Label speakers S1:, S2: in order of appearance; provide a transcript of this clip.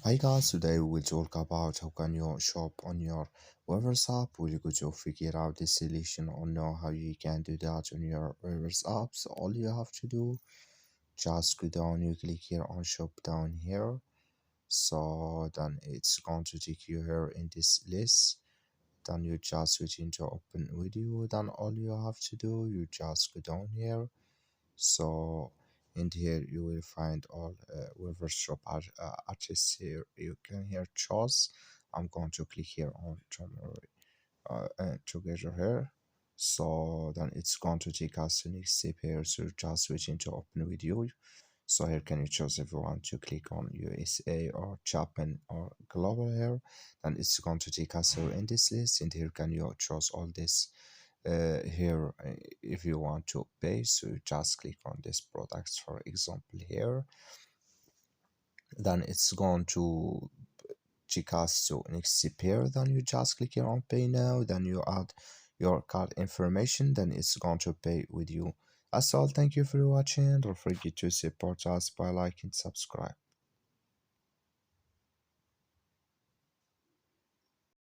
S1: Hi guys, today we will talk about how can you shop on your Weverse app. We're going to figure out the solution or know how you can do that on your Weverse app. So all you have to do, just go down, you click here on shop down here. So then it's going to take you here in this list. Then you just switch into open video. Then all you have to do, you just go down here. So in here you will find all Weverse shop artists here. You can here choose. I'm going to click here on together here. So then it's going to take us to next step here. So just switch into open video. So here can you choose if you want to click on USA or Japan or global here. Then it's going to take us here in this list, and here can you choose all this here if you want to pay. So you just click on this product, for example here. Then it's going to take us to next step here. Then you just click here on pay now. Then you add your card information. Then it's going to pay with you. That's all. Thank you for watching. Don't forget to support us by liking, subscribe.